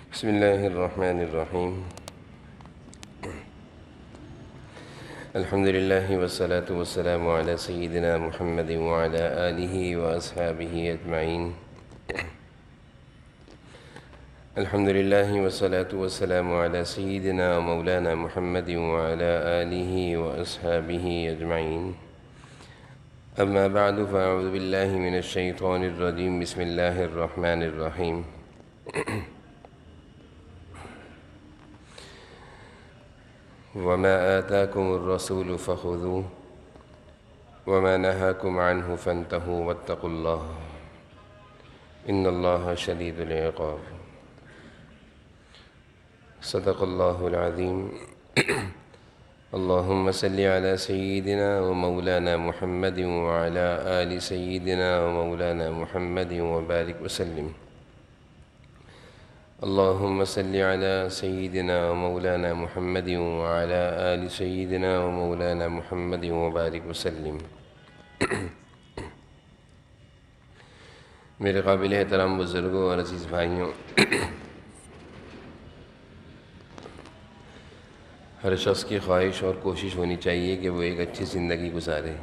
بسم الله الرحمن الرحيم. الحمد لله والصلاة والسلام على سيدنا محمد وعلى آله وأصحابه أجمعين. الحمد لله والصلاة والسلام على سيدنا ومولانا محمد وعلى آله وأصحابه أجمعين. أما بعد فأعوذ بالله من الشيطان الرجيم. بسم الله الرحمن الرحيم. وما آتاكم الرسول فخذوه وما نهاكم عنه فانتهوا واتقوا الله إن الله شديد العقاب. صدق الله العظيم. اللهم صل على سيدنا ومولانا محمد وعلى آل سيدنا ومولانا محمد وبارك وسلم. اللهم صل على سيدنا ومولانا محمد وعلى آل سيدنا ومولانا محمد وبارك وسلم. میرے قابل احترام بزرگوں اور عزیز بھائیوں، ہر شخص کی خواہش اور کوشش ہونی چاہیے کہ وہ ایک اچھی زندگی گزارے.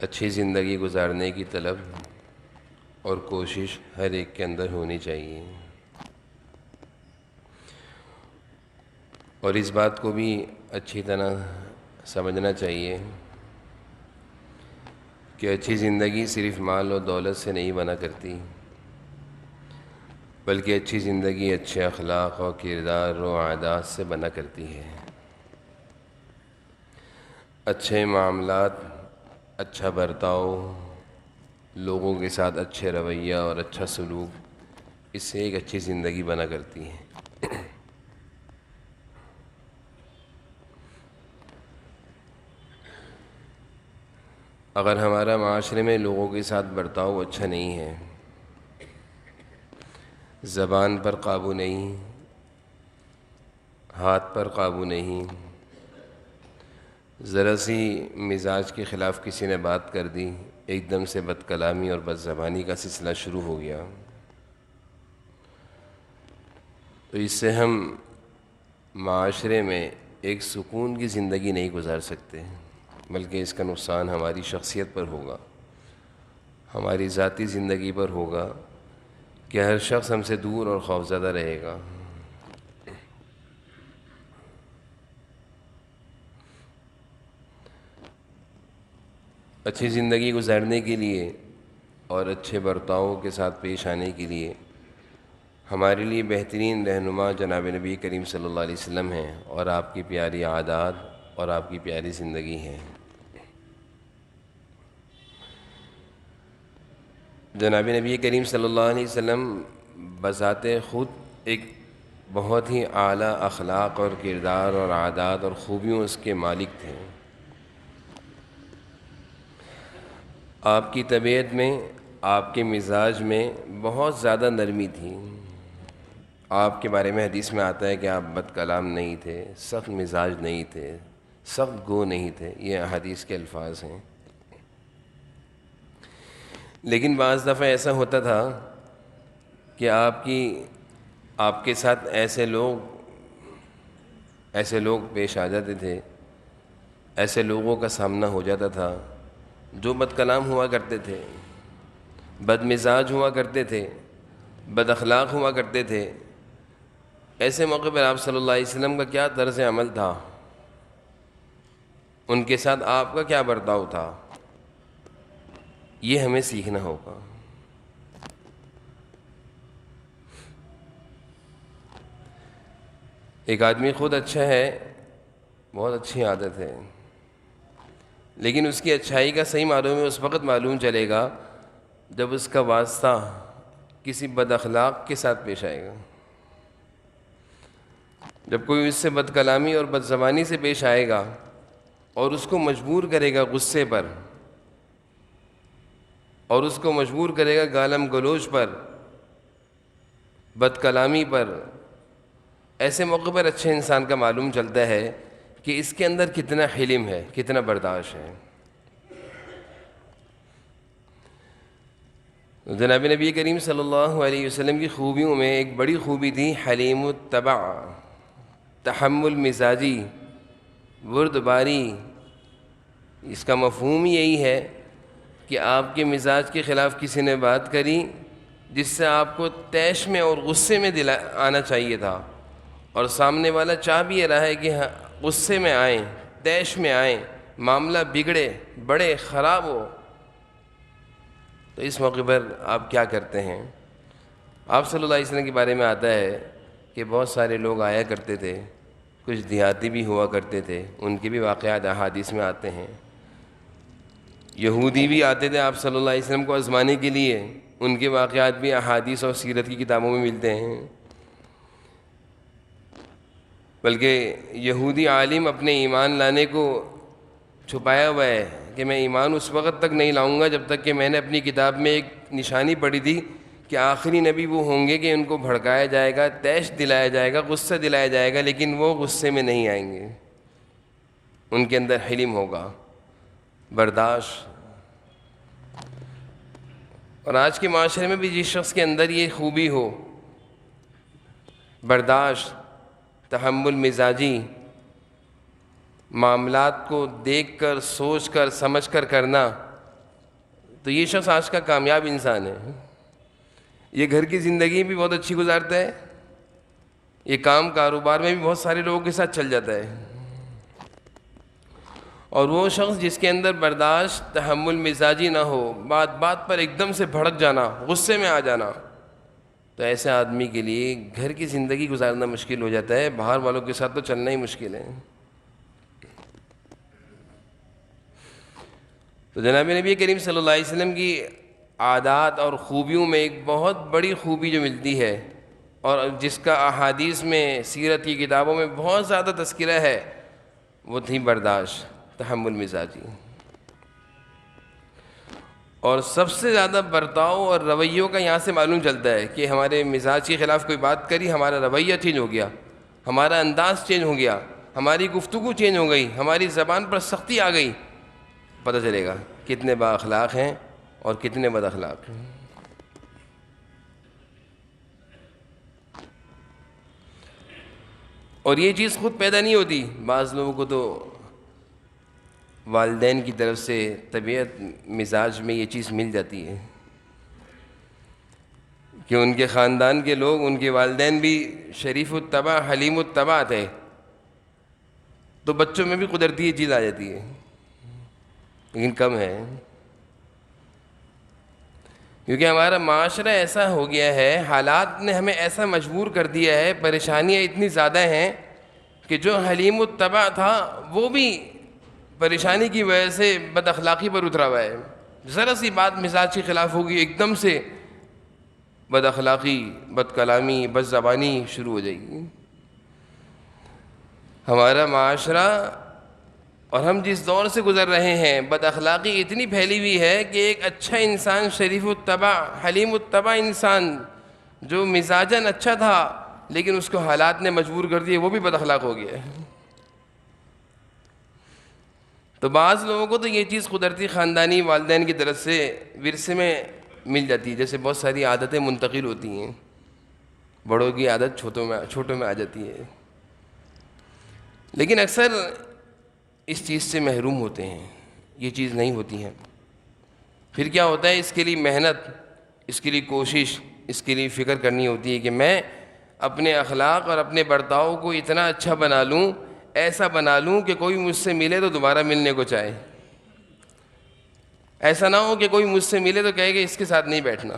اچھی زندگی گزارنے کی طلب اور کوشش ہر ایک کے اندر ہونی چاہیے، اور اس بات کو بھی اچھی طرح سمجھنا چاہیے کہ اچھی زندگی صرف مال اور دولت سے نہیں بنا کرتی، بلکہ اچھی زندگی اچھے اخلاق اور کردار و عادات سے بنا کرتی ہے. اچھے معاملات، اچھا برتاؤ، لوگوں کے ساتھ اچھے رویہ اور اچھا سلوک، اس سے ایک اچھی زندگی بنا کرتی ہے. اگر ہمارا معاشرے میں لوگوں کے ساتھ برتاؤ اچھا نہیں ہے، زبان پر قابو نہیں، ہاتھ پر قابو نہیں، ذرا سی مزاج کے خلاف کسی نے بات کر دی، ایک دم سے بد کلامی اور بد زبانی کا سلسلہ شروع ہو گیا، تو اس سے ہم معاشرے میں ایک سکون کی زندگی نہیں گزار سکتے، بلکہ اس کا نقصان ہماری شخصیت پر ہوگا، ہماری ذاتی زندگی پر ہوگا کہ ہر شخص ہم سے دور اور خوفزدہ رہے گا. اچھی زندگی گزارنے کے لیے اور اچھے برتاؤ کے ساتھ پیش آنے کے لیے ہمارے لیے بہترین رہنما جناب نبی کریم صلی اللہ علیہ وسلم ہیں، اور آپ کی پیاری عادات اور آپ کی پیاری زندگی ہے. جناب نبی کریم صلی اللہ علیہ وسلم بذات خود ایک بہت ہی اعلیٰ اخلاق اور کردار اور عادات اور خوبیوں اس کے مالک تھے. آپ کی طبیعت میں، آپ کے مزاج میں بہت زیادہ نرمی تھی. آپ کے بارے میں حدیث میں آتا ہے کہ آپ بد کلام نہیں تھے، سخت مزاج نہیں تھے، سخت گو نہیں تھے، یہ حدیث کے الفاظ ہیں. لیکن بعض دفعہ ایسا ہوتا تھا کہ آپ کے ساتھ ایسے لوگ پیش آ جاتے تھے، ایسے لوگوں کا سامنا ہو جاتا تھا جو بد کلام ہوا کرتے تھے، بد مزاج ہوا کرتے تھے، بد اخلاق ہوا کرتے تھے. ایسے موقع پر آپ صلی اللہ علیہ وسلم کا کیا طرز عمل تھا، ان کے ساتھ آپ کا کیا برتاؤ تھا، یہ ہمیں سیکھنا ہوگا. ایک آدمی خود اچھا ہے، بہت اچھی عادت ہے، لیکن اس کی اچھائی کا صحیح معلوم ہے اس وقت معلوم چلے گا جب اس کا واسطہ کسی بد اخلاق کے ساتھ پیش آئے گا. جب کوئی اس سے بد کلامی اور بد زبانی سے پیش آئے گا اور اس کو مجبور کرے گا غصے پر، اور اس کو مجبور کرے گا گالم گلوچ پر، بد کلامی پر، ایسے موقع پر اچھے انسان کا معلوم چلتا ہے کہ اس کے اندر کتنا حلم ہے، کتنا برداشت ہے. جناب نبی کریم صلی اللہ علیہ وسلم کی خوبیوں میں ایک بڑی خوبی تھی حلیم الطبع، تحمل مزاجی، بردباری۔ اس کا مفہوم یہی ہے کہ آپ کے مزاج کے خلاف کسی نے بات کری جس سے آپ کو طیش میں اور غصے میں آنا چاہیے تھا، اور سامنے والا چاہ بھی یہ رہا ہے کہ غصے میں آئیں، طیش میں آئیں، معاملہ بگڑے، بڑے خراب ہو، تو اس موقع پر آپ کیا کرتے ہیں؟ آپ صلی اللہ علیہ وسلم کے بارے میں آتا ہے کہ بہت سارے لوگ آیا کرتے تھے، کچھ دیہاتی بھی ہوا کرتے تھے، ان کے بھی واقعات احادیث میں آتے ہیں۔ یہودی بھی آتے تھے آپ صلی اللہ علیہ وسلم کو آزمانے کے لیے، ان کے واقعات بھی احادیث اور سیرت کی کتابوں میں ملتے ہیں۔ بلکہ یہودی عالم اپنے ایمان لانے کو چھپایا ہوا ہے کہ میں ایمان اس وقت تک نہیں لاؤں گا جب تک کہ میں نے اپنی کتاب میں ایک نشانی پڑھی تھی کہ آخری نبی وہ ہوں گے کہ ان کو بھڑکایا جائے گا، طیش دلایا جائے گا، غصہ دلایا جائے گا، لیکن وہ غصے میں نہیں آئیں گے، ان کے اندر حلم ہوگا، برداشت۔ اور آج کے معاشرے میں بھی جس شخص کے اندر یہ خوبی ہو، برداشت، تحمل مزاجی، معاملات کو دیکھ کر، سوچ کر، سمجھ کر کرنا، تو یہ شخص آج کا کامیاب انسان ہے۔ یہ گھر کی زندگی بھی بہت اچھی گزارتا ہے، یہ کام کاروبار میں بھی بہت سارے لوگوں کے ساتھ چل جاتا ہے۔ اور وہ شخص جس کے اندر برداشت، تحمل مزاجی نہ ہو، بات بات پر ایک دم سے بھڑک جانا، غصے میں آ جانا، تو ایسے آدمی کے لیے گھر کی زندگی گزارنا مشکل ہو جاتا ہے، باہر والوں کے ساتھ تو چلنا ہی مشکل ہے۔ تو جناب نبی کریم صلی اللہ علیہ وسلم کی عادات اور خوبیوں میں ایک بہت بڑی خوبی جو ملتی ہے اور جس کا احادیث میں، سیرت کی کتابوں میں بہت زیادہ تذکرہ ہے، وہ تھی برداشت، تحمل مزاجی۔ اور سب سے زیادہ برتاؤ اور رویوں کا یہاں سے معلوم چلتا ہے کہ ہمارے مزاج کے خلاف کوئی بات کری، ہمارا رویہ چینج ہو گیا، ہمارا انداز چینج ہو گیا، ہماری گفتگو چینج ہو گئی، ہماری زبان پر سختی آ گئی، پتہ چلے گا کتنے با اخلاق ہیں اور کتنے بد اخلاق ہیں۔ اور یہ چیز خود پیدا نہیں ہوتی، بعض لوگوں کو تو والدین کی طرف سے طبیعت مزاج میں یہ چیز مل جاتی ہے کہ ان کے خاندان کے لوگ، ان کے والدین بھی شریف الطبع، حلیم الطبع تھے، تو بچوں میں بھی قدرتی یہ چیز آ جاتی ہے، لیکن کم ہے، کیونکہ ہمارا معاشرہ ایسا ہو گیا ہے، حالات نے ہمیں ایسا مجبور کر دیا ہے، پریشانیاں اتنی زیادہ ہیں کہ جو حلیم الطبع تھا وہ بھی پریشانی کی وجہ سے بد اخلاقی پر اترا ہوا ہے۔ ذرا سی بات مزاج کے خلاف ہوگی، ایک دم سے بد اخلاقی، بد کلامی، بد زبانی شروع ہو جائے گی۔ ہمارا معاشرہ اور ہم جس دور سے گزر رہے ہیں، بد اخلاقی اتنی پھیلی ہوئی ہے کہ ایک اچھا انسان، شریف الطبع، حلیم الطبع انسان جو مزاجاً اچھا تھا لیکن اس کو حالات نے مجبور کر دیا، وہ بھی بد اخلاق ہو گیا ہے۔ تو بعض لوگوں کو تو یہ چیز قدرتی خاندانی والدین کی طرف سے ورثے میں مل جاتی ہے، جیسے بہت ساری عادتیں منتقل ہوتی ہیں، بڑوں کی عادت چھوٹوں میں آ جاتی ہے، لیکن اکثر اس چیز سے محروم ہوتے ہیں، یہ چیز نہیں ہوتی ہے۔ پھر کیا ہوتا ہے؟ اس کے لیے محنت، اس کے لیے کوشش، اس کے لیے فکر کرنی ہوتی ہے کہ میں اپنے اخلاق اور اپنے برتاؤ کو اتنا اچھا بنا لوں، ایسا بنا لوں کہ کوئی مجھ سے ملے تو دوبارہ ملنے کو چاہے، ایسا نہ ہو کہ کوئی مجھ سے ملے تو کہے کہ اس کے ساتھ نہیں بیٹھنا۔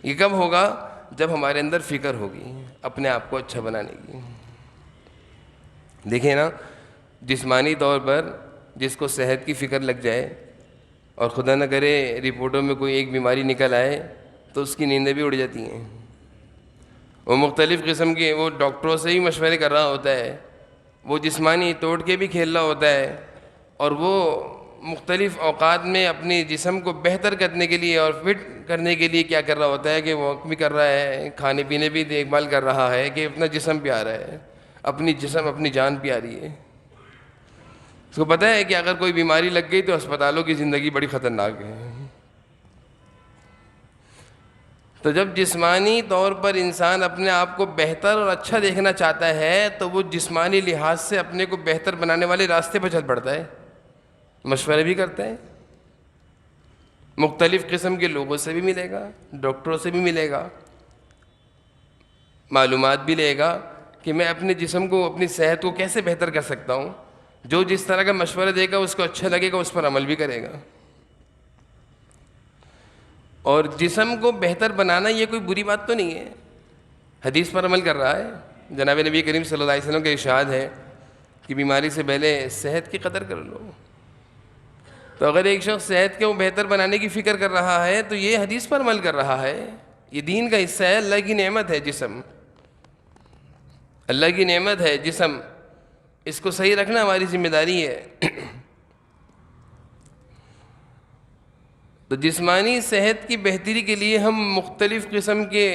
یہ کب ہوگا؟ جب ہمارے اندر فکر ہوگی اپنے آپ کو اچھا بنانے کی۔ دیکھیں نا، جسمانی طور پر جس کو صحت کی فکر لگ جائے اور خدا نہ کرے رپورٹوں میں کوئی ایک بیماری نکل آئے تو اس کی نیندیں بھی اڑ جاتی ہیں، وہ مختلف قسم کے، وہ ڈاکٹروں سے ہی مشورے کر رہا ہوتا ہے، وہ جسمانی توڑ کے بھی کھیل رہا ہوتا ہے، اور وہ مختلف اوقات میں اپنے جسم کو بہتر کرنے کے لیے اور فٹ کرنے کے لیے کیا کر رہا ہوتا ہے کہ واک بھی کر رہا ہے، کھانے پینے بھی دیکھ بھال کر رہا ہے کہ اپنا جسم پیارا ہے، اپنی جان پیاری ہے۔ اس کو پتہ ہے کہ اگر کوئی بیماری لگ گئی تو اسپتالوں کی زندگی بڑی خطرناک ہے، تو جب جسمانی طور پر انسان اپنے آپ کو بہتر اور اچھا دیکھنا چاہتا ہے تو وہ جسمانی لحاظ سے اپنے کو بہتر بنانے والے راستے پر چل پڑتا ہے، مشورے بھی کرتا ہے، مختلف قسم کے لوگوں سے بھی ملے گا، ڈاکٹروں سے بھی ملے گا، معلومات بھی لے گا کہ میں اپنے جسم کو، اپنی صحت کو کیسے بہتر کر سکتا ہوں۔ جو جس طرح کا مشورہ دے گا اس کو اچھا لگے گا، اس پر عمل بھی کرے گا۔ اور جسم کو بہتر بنانا یہ کوئی بری بات تو نہیں ہے، حدیث پر عمل کر رہا ہے۔ جناب نبی کریم صلی اللہ علیہ وسلم کا ارشاد ہے کہ بیماری سے پہلے صحت کی قدر کر لو۔ تو اگر ایک شخص صحت کو بہتر بنانے کی فکر کر رہا ہے تو یہ حدیث پر عمل کر رہا ہے، یہ دین کا حصہ ہے، اللہ کی نعمت ہے جسم، اللہ کی نعمت ہے جسم، اس کو صحیح رکھنا ہماری ذمہ داری ہے۔ تو جسمانی صحت کی بہتری کے لیے ہم مختلف قسم کے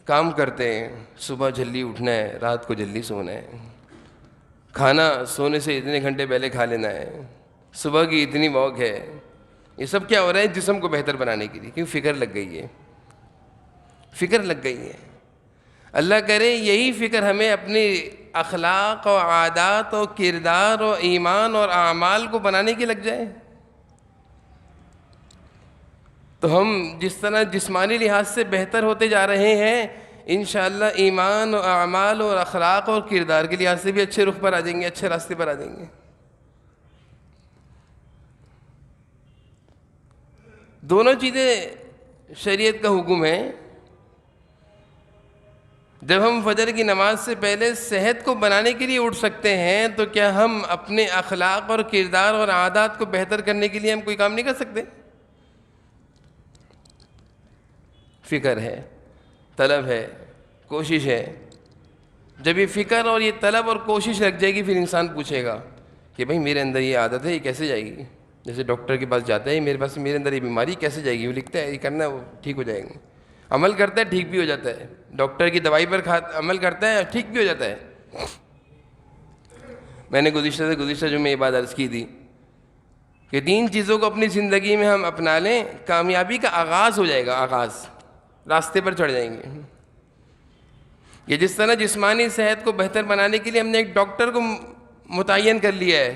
کام کرتے ہیں۔ صبح جلدی اٹھنا ہے، رات کو جلدی سونا ہے، کھانا سونے سے اتنے گھنٹے پہلے کھا لینا ہے، صبح کی اتنی واک ہے۔ یہ سب کیا ہو رہا ہے؟ جسم کو بہتر بنانے کے لیے، کیوں؟ فکر لگ گئی ہے، فکر لگ گئی ہے۔ اللہ کرے یہی فکر ہمیں اپنی اخلاق اور عادات اور کردار اور ایمان اور اعمال کو بنانے کی لگ جائے، تو ہم جس طرح جسمانی لحاظ سے بہتر ہوتے جا رہے ہیں، انشاءاللہ ایمان اور اعمال اور اخلاق اور کردار کے لحاظ سے بھی اچھے رخ پر آ جائیں گے، اچھے راستے پر آ جائیں گے۔ دونوں چیزیں شریعت کا حکم ہے۔ جب ہم فجر کی نماز سے پہلے صحت کو بنانے کے لیے اٹھ سکتے ہیں تو کیا ہم اپنے اخلاق اور کردار اور عادات کو بہتر کرنے کے لیے ہم کوئی کام نہیں کر سکتے؟ فکر ہے، طلب ہے، کوشش ہے۔ جب یہ فکر اور یہ طلب اور کوشش لگ جائے گی، پھر انسان پوچھے گا کہ بھئی میرے اندر یہ عادت ہے، یہ کیسے جائے گی؟ جیسے ڈاکٹر کے پاس جاتا ہے، میرے اندر یہ بیماری کیسے جائے گی؟ وہ لکھتا ہے یہ کرنا ہے، وہ ٹھیک ہو جائے گی، عمل کرتا ہے، ٹھیک بھی ہو جاتا ہے، ڈاکٹر کی دوائی پر عمل کرتا ہے، ٹھیک بھی ہو جاتا ہے۔ میں نے گزشتہ جو میں یہ بات عرض کی تھی کہ 3 چیزوں کو اپنی زندگی میں ہم اپنا لیں، کامیابی کا آغاز ہو جائے گا، آغاز، راستے پر چڑھ جائیں گے۔ یہ جس طرح جسمانی صحت کو بہتر بنانے کے لیے ہم نے ایک ڈاکٹر کو متعین کر لیا ہے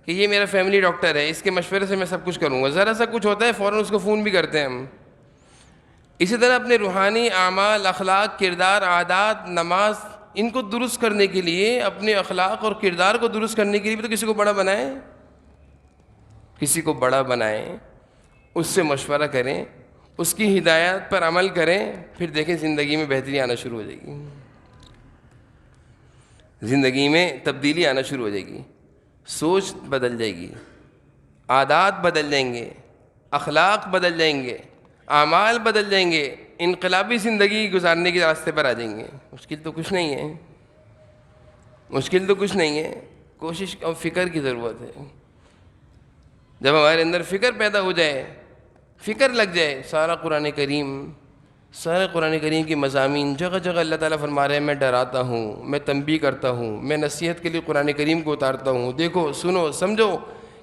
کہ یہ میرا فیملی ڈاکٹر ہے، اس کے مشورے سے میں سب کچھ کروں گا، ذرا سا کچھ ہوتا ہے فوراً اس کو فون بھی کرتے ہیں ہم۔ اسی طرح اپنے روحانی اعمال، اخلاق، کردار، عادات، نماز، ان کو درست کرنے کے لیے، اپنے اخلاق اور کردار کو درست کرنے کے لیے بھی تو کسی کو بڑا بنائیں، کسی کو بڑا بنائیں، اس سے مشورہ کریں، اس کی ہدایات پر عمل کریں، پھر دیکھیں زندگی میں بہتری آنا شروع ہو جائے گی، زندگی میں تبدیلی آنا شروع ہو جائے گی، سوچ بدل جائے گی، عادات بدل جائیں گے، اخلاق بدل جائیں گے، اعمال بدل جائیں گے، انقلابی زندگی گزارنے کے راستے پر آ جائیں گے۔ مشکل تو کچھ نہیں ہے، مشکل تو کچھ نہیں ہے، کوشش اور فکر کی ضرورت ہے۔ جب ہمارے اندر فکر پیدا ہو جائے، فکر لگ جائے، سارا قرآن کریم کے مضامین، جگہ جگہ اللہ تعالیٰ فرما رہے ہیں میں ڈراتا ہوں، میں تنبیہ کرتا ہوں، میں نصیحت کے لیے قرآن کریم کو اتارتا ہوں، دیکھو سنو سمجھو،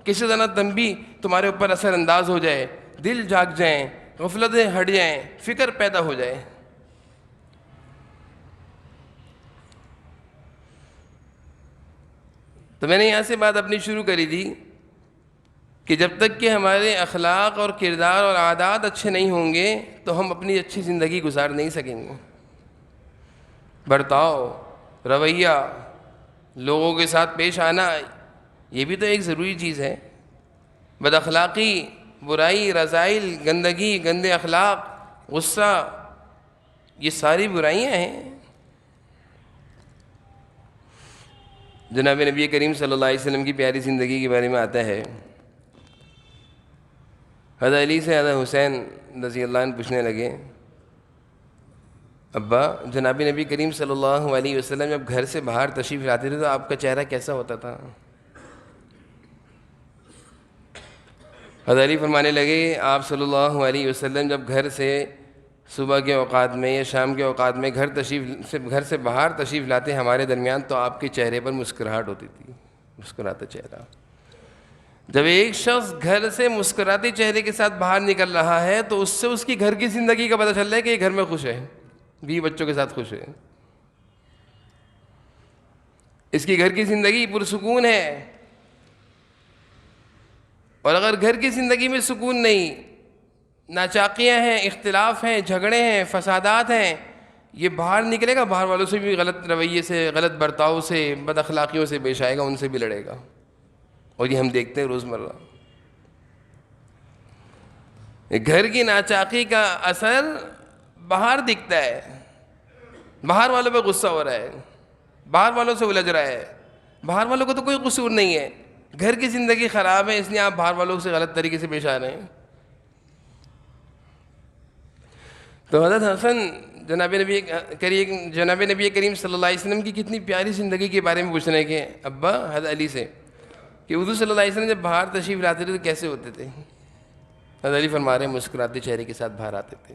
کسی طرح تنبیہ تمہارے اوپر اثر انداز ہو جائے، دل جاگ جائیں، غفلتیں ہٹ جائیں، فکر پیدا ہو جائے۔ تو میں نے یہاں سے بات اپنی شروع کری تھی کہ جب تک کہ ہمارے اخلاق اور کردار اور عادات اچھے نہیں ہوں گے تو ہم اپنی اچھی زندگی گزار نہیں سکیں گے۔ برتاؤ، رویہ، لوگوں کے ساتھ پیش آنا، یہ بھی تو ایک ضروری چیز ہے۔ بد اخلاقی، برائی، رذائل، گندگی، گندے اخلاق، غصہ، یہ ساری برائیاں ہیں۔ جناب نبی کریم صلی اللہ علیہ وسلم کی پیاری زندگی کے بارے میں آتا ہے، حضرت علی سے حضرت حسین رضی اللہ عنہ پوچھنے لگے، ابا جناب نبی کریم صلی اللہ علیہ وسلم جب گھر سے باہر تشریف لاتے تھے تو آپ کا چہرہ کیسا ہوتا تھا؟ حضرت علی فرمانے لگے، آپ صلی اللہ علیہ وسلم جب گھر سے صبح کے اوقات میں یا شام کے اوقات میں گھر سے باہر تشریف لاتے ہمارے درمیان تو آپ کے چہرے پر مسکراہٹ ہوتی تھی، مسکراتا چہرہ۔ جب ایک شخص گھر سے مسکراتے چہرے کے ساتھ باہر نکل رہا ہے تو اس سے اس کی گھر کی زندگی کا پتہ چل رہا ہے کہ یہ گھر میں خوش ہے، بیوی بچوں کے ساتھ خوش ہے، اس کی گھر کی زندگی پرسکون ہے۔ اور اگر گھر کی زندگی میں سکون نہیں، ناچاقیاں ہیں، اختلاف ہیں، جھگڑے ہیں، فسادات ہیں، یہ باہر نکلے گا، باہر والوں سے بھی غلط رویے سے، غلط برتاؤ سے، بد اخلاقیوں سے پیش آئے گا، ان سے بھی لڑے گا۔ اور یہ ہم دیکھتے ہیں روزمرہ۔ گھر کی ناچاقی کا اثر باہر دکھتا ہے، باہر والوں پہ غصہ ہو رہا ہے، باہر والوں سے الجھ رہا ہے، باہر والوں کو تو کوئی قصور نہیں ہے، گھر کی زندگی خراب ہے اس لیے آپ باہر والوں سے غلط طریقے سے پیش آ رہے ہیں۔ تو حضرت حسن جناب نبی کریم صلی اللہ علیہ وسلم کی کتنی پیاری زندگی کے بارے میں پوچھنے کے ابا حضرت علی سے کہ حضور صلی اللہ علیہ وسلم جب باہر تشریف لاتے تھے تو کیسے ہوتے تھے؟ حضرت علی فرما رہے ہیں مسکراتے چہرے کے ساتھ باہر آتے تھے،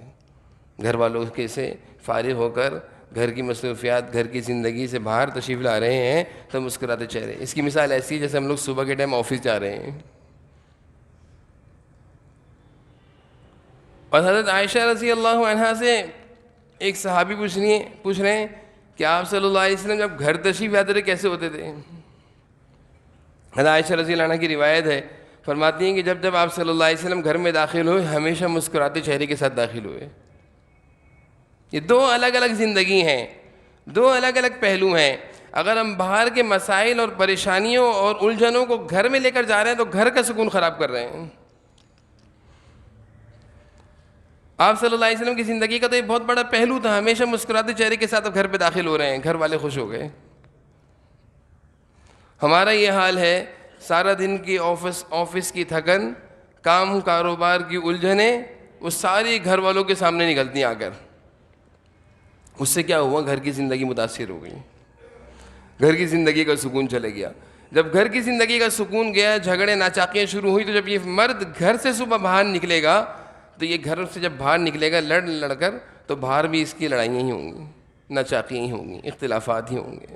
گھر والوں کے سے فارغ ہو کر گھر کی مصروفیات، گھر کی زندگی سے باہر تشریف لا رہے ہیں تو مسکراتے چہرے۔ اس کی مثال ایسی ہے جیسے ہم لوگ صبح کے ٹائم آفس جا رہے ہیں۔ اور حضرت عائشہ رضی اللہ عنہا سے ایک صحابی پوچھ رہے ہیں کہ آپ صلی اللہ علیہ وسلم جب گھر تشریف لاتے تھے کیسے ہوتے تھے؟ حضرت عائشہ رضی اللہ عنہ کی روایت ہے، فرماتی ہیں کہ جب آپ صلی اللہ علیہ وسلم گھر میں داخل ہوئے ہمیشہ مسکراتے چہرے کے ساتھ داخل ہوئے۔ یہ دو الگ الگ زندگی ہیں، دو الگ الگ پہلو ہیں۔ اگر ہم باہر کے مسائل اور پریشانیوں اور الجھنوں کو گھر میں لے کر جا رہے ہیں تو گھر کا سکون خراب کر رہے ہیں۔ آپ صلی اللہ علیہ وسلم کی زندگی کا تو یہ بہت بڑا پہلو تھا، ہمیشہ مسکراتے چہرے کے ساتھ اب گھر پہ داخل ہو رہے ہیں، گھر والے خوش ہو گئے۔ ہمارا یہ حال ہے، سارا دن کی آفس کی تھکن، کام کاروبار کی الجھنیں، وہ ساری گھر والوں کے سامنے نکلتی ہیں آ کر۔ اس سے کیا ہوا؟ گھر کی زندگی متاثر ہو گئی، گھر کی زندگی کا سکون چلے گیا۔ جب گھر کی زندگی کا سکون گیا، جھگڑے ناچاقیاں شروع ہوئی، تو جب یہ مرد گھر سے صبح باہر نکلے گا تو یہ گھر سے جب باہر نکلے گا لڑ کر، تو باہر بھی اس کی لڑائیاں ہی ہوں گی، ناچاقیاں ہی ہوں گی، اختلافات ہی ہوں گے۔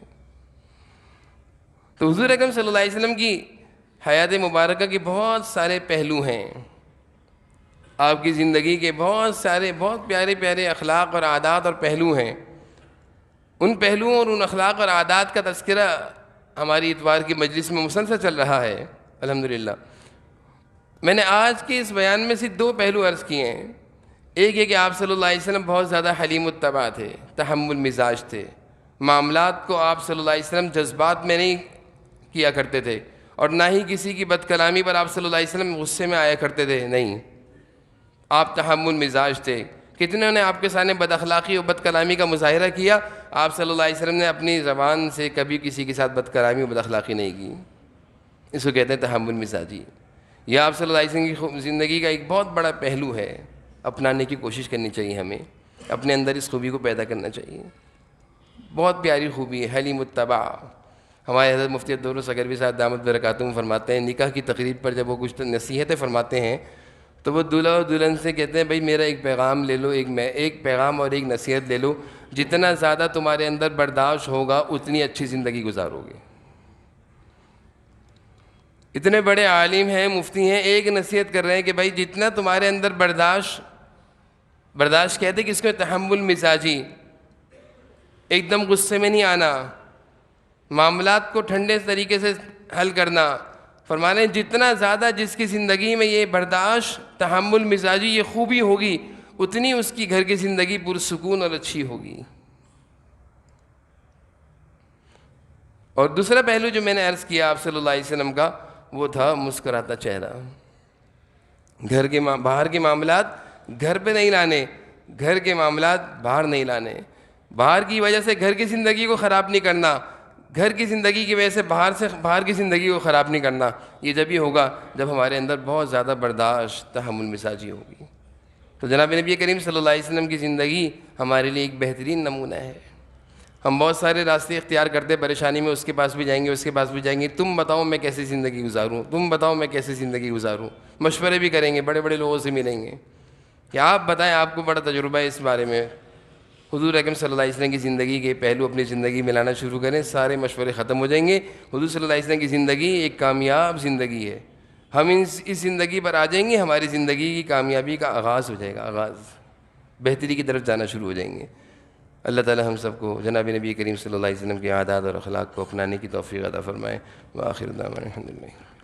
تو حضور اکرم صلی اللہ علیہ وسلم کی حیات مبارکہ کے بہت سارے پہلو ہیں، آپ کی زندگی کے بہت سارے بہت پیارے پیارے اخلاق اور عادات اور پہلو ہیں۔ ان پہلوؤں اور ان اخلاق اور عادات کا تذکرہ ہماری اتوار کی مجلس میں مسلسل چل رہا ہے الحمدللہ۔ میں نے آج کے اس بیان میں سے دو پہلو عرض کیے ہیں۔ ایک یہ کہ آپ صلی اللہ علیہ وسلم بہت زیادہ حلیم الطبع تھے، تحمل مزاج تھے، معاملات کو آپ صلی اللہ علیہ وسلم جذبات میں نہیں کیا کرتے تھے، اور نہ ہی کسی کی بد کلامی پر آپ صلی اللہ علیہ وسلم غصے میں آیا کرتے تھے، نہیں، آپ تحمل مزاج تھے۔ کتنے نے آپ کے سامنے بد اخلاقی اور بد کلامی کا مظاہرہ کیا، آپ صلی اللہ علیہ وسلم نے اپنی زبان سے کبھی کسی کے ساتھ بد کلامی اور بد اخلاقی نہیں کی۔ اس کو کہتے ہیں تحمل مزاجی۔ یہ آپ صلی اللہ علیہ وسلم کی زندگی کا ایک بہت بڑا پہلو ہے، اپنانے کی کوشش کرنی چاہیے، ہمیں اپنے اندر اس خوبی کو پیدا کرنا چاہیے۔ بہت پیاری خوبی ہے حلیم الطبع۔ ہمارے حضرت مفتی عبدالرؤف سگروی صاحب دامت برکاتہم فرماتے ہیں، نکاح کی تقریب پر جب وہ کچھ نصیحتیں فرماتے ہیں تو وہ دولہا اور دلہن سے کہتے ہیں، بھائی میرا ایک پیغام لے لو، ایک پیغام اور ایک نصیحت لے لو، جتنا زیادہ تمہارے اندر برداشت ہوگا اتنی اچھی زندگی گزارو گے۔ اتنے بڑے عالم ہیں، مفتی ہیں، ایک نصیحت کر رہے ہیں کہ بھائی جتنا تمہارے اندر برداشت کہتے کہ اس کو تحمل مزاجی، ایک دم غصے میں نہیں آنا، معاملات کو ٹھنڈے طریقے سے حل کرنا۔ فرما رہے ہیں جتنا زیادہ جس کی زندگی میں یہ برداشت، تحمل مزاجی، یہ خوبی ہوگی، اتنی اس کی گھر کی زندگی پرسکون اور اچھی ہوگی۔ اور دوسرا پہلو جو میں نے عرض کیا آپ صلی اللہ علیہ وسلم کا، وہ تھا مسکراتا چہرہ۔ باہر کے معاملات گھر پہ نہیں لانے، گھر کے معاملات باہر نہیں لانے، باہر کی وجہ سے گھر کی زندگی کو خراب نہیں کرنا، گھر کی زندگی کی وجہ سے باہر کی زندگی کو خراب نہیں کرنا۔ یہ جب ہی ہوگا جب ہمارے اندر بہت زیادہ برداشت، تحمل مزاجی ہوگی۔ تو جناب نبی کریم صلی اللہ علیہ وسلم کی زندگی ہمارے لیے ایک بہترین نمونہ ہے۔ ہم بہت سارے راستے اختیار کرتے، پریشانی میں اس کے پاس بھی جائیں گے، اس کے پاس بھی جائیں گے، تم بتاؤ میں کیسے زندگی گزاروں، تم بتاؤ میں کیسے زندگی گزاروں، مشورے بھی کریں گے، بڑے بڑے لوگوں سے ملیں گے کہ آپ بتائیں، آپ کو بڑا تجربہ ہے اس بارے میں۔ حضور اکرم صلی اللہ علیہ وسلم کی زندگی کے پہلو اپنی زندگی میں لانا شروع کریں، سارے مشورے ختم ہو جائیں گے۔ حضور صلی اللہ علیہ وسلم کی زندگی ایک کامیاب زندگی ہے، ہم اس زندگی پر آ جائیں گے، ہماری زندگی کی کامیابی کا آغاز ہو جائے گا، آغاز بہتری کی طرف جانا شروع ہو جائیں گے۔ اللہ تعالی ہم سب کو جناب نبی کریم صلی اللہ علیہ وسلم کے عادات اور اخلاق کو اپنانے کی توفیق عطا فرمائے۔ وآخر دعوانا الحمدللہ۔